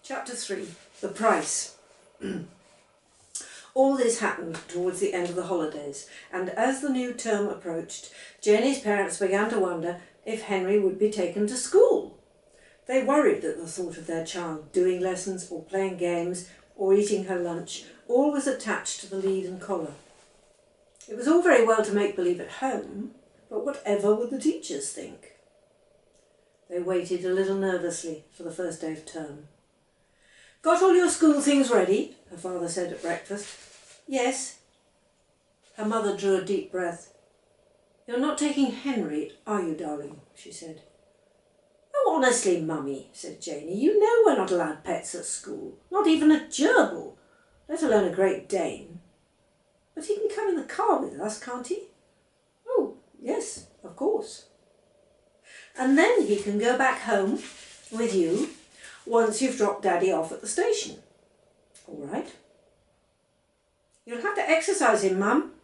Chapter 3. The Price. All this happened towards the end of the holidays, and as the new term approached, Jenny's parents began to wonder if Henry would be taken to school. They worried at the thought of their child doing lessons or playing games or eating her lunch, always attached to the lead and collar. It was all very well to make believe at home, but whatever would the teachers think? They waited a little nervously for the first day of term. "Got all your school things ready?" her father said at breakfast. "Yes." Her mother drew a deep breath. "You're not taking Henry, are you, darling?" she said. "Oh, honestly, Mummy," said Janie, "you know we're not allowed pets at school, not even a gerbil, let alone a Great Dane. But he can come in the car with us, can't he?" "Oh, yes, of course." "And then he can go back home with you once you've dropped Daddy off at the station." "All right." "You'll have to exercise him, Mum."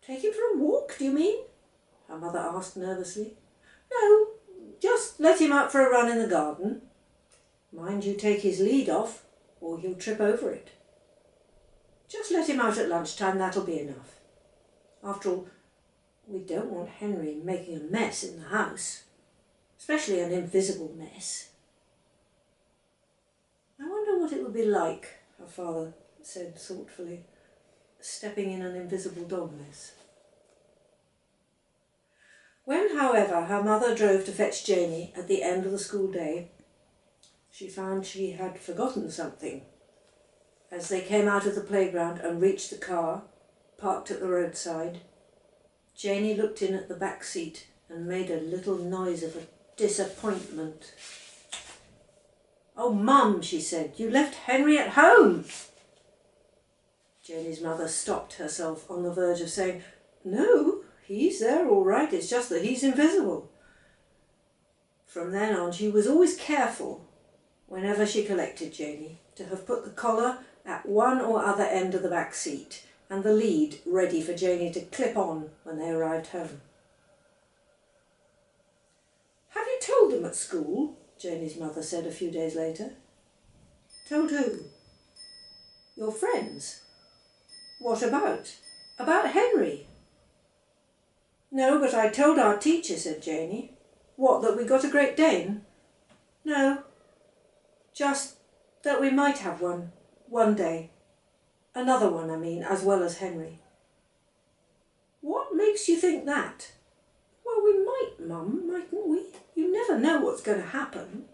"Take him for a walk, do you mean?" her mother asked nervously. "No, just let him out for a run in the garden. Mind you take his lead off, or he'll trip over it. Just let him out at lunchtime, that'll be enough. After all, we don't want Henry making a mess in the house, especially an invisible mess." "I wonder what it would be like," her father said thoughtfully, "stepping in an invisible dog mess." When, however, her mother drove to fetch Janie at the end of the school day, she found she had forgotten something. As they came out of the playground and reached the car, parked at the roadside, Janie looked in at the back seat and made a little noise of disappointment. "Oh, Mum," she said, "you left Henry at home." Janie's mother stopped herself on the verge of saying, "No, he's there all right, it's just that he's invisible." From then on, she was always careful, whenever she collected Janie, to have put the collar at one or other end of the back seat and the lead ready for Janie to clip on when they arrived home. "Have you told them at school?" Janie's mother said a few days later. "Told who?" "Your friends." "What about?" "About Henry." "No, but I told our teacher," said Janie. "What, that we got a Great Dane?" "No, just that we might have one day. Another one, I mean, as well as Henry." "What makes you think that?" "Well, we might, Mum, mightn't we? You never know what's going to happen."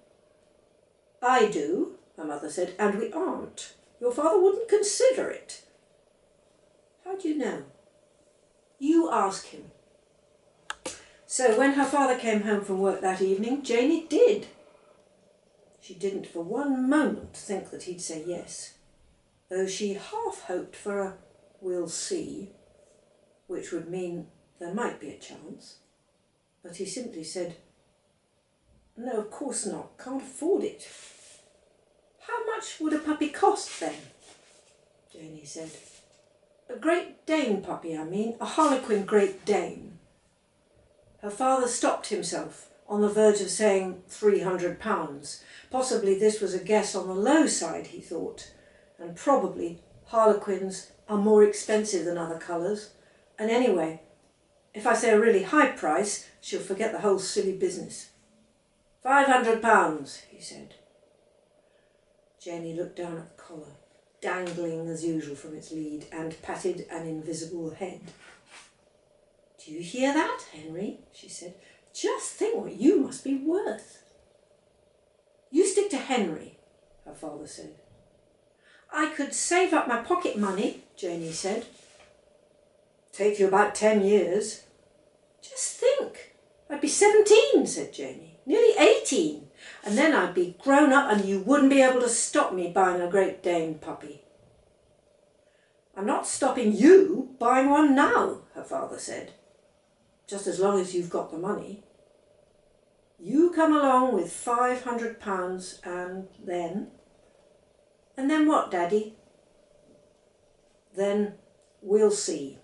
"I do," her mother said, "and we aren't. Your father wouldn't consider it." "How do you know?" "You ask him." So when her father came home from work that evening, Janie did. She didn't for one moment think that he'd say yes, though she half hoped for a "we'll see," which would mean there might be a chance. But he simply said, "No, of course not, can't afford it." "How much would a puppy cost then?" Janie said. "A Great Dane puppy, I mean, a Harlequin Great Dane." Her father stopped himself on the verge of saying £300. Possibly this was a guess on the low side, he thought, and probably Harlequins are more expensive than other colours, and anyway, if I say a really high price, she'll forget the whole silly business. £500, he said. Janie looked down at the collar, dangling as usual from its lead, and patted an invisible head. "Do you hear that, Henry?" she said. "Just think what you must be worth." "You stick to Henry," her father said. "I could save up my pocket money," Janie said. "Take you about 10 years. "Just think, I'd be 17, said Janie. "Nearly 18. And then I'd be grown up and you wouldn't be able to stop me buying a Great Dane puppy." "I'm not stopping you buying one now," her father said. "Just as long as you've got the money. You come along with £500 and then..." "And then what, Daddy?" "Then we'll see."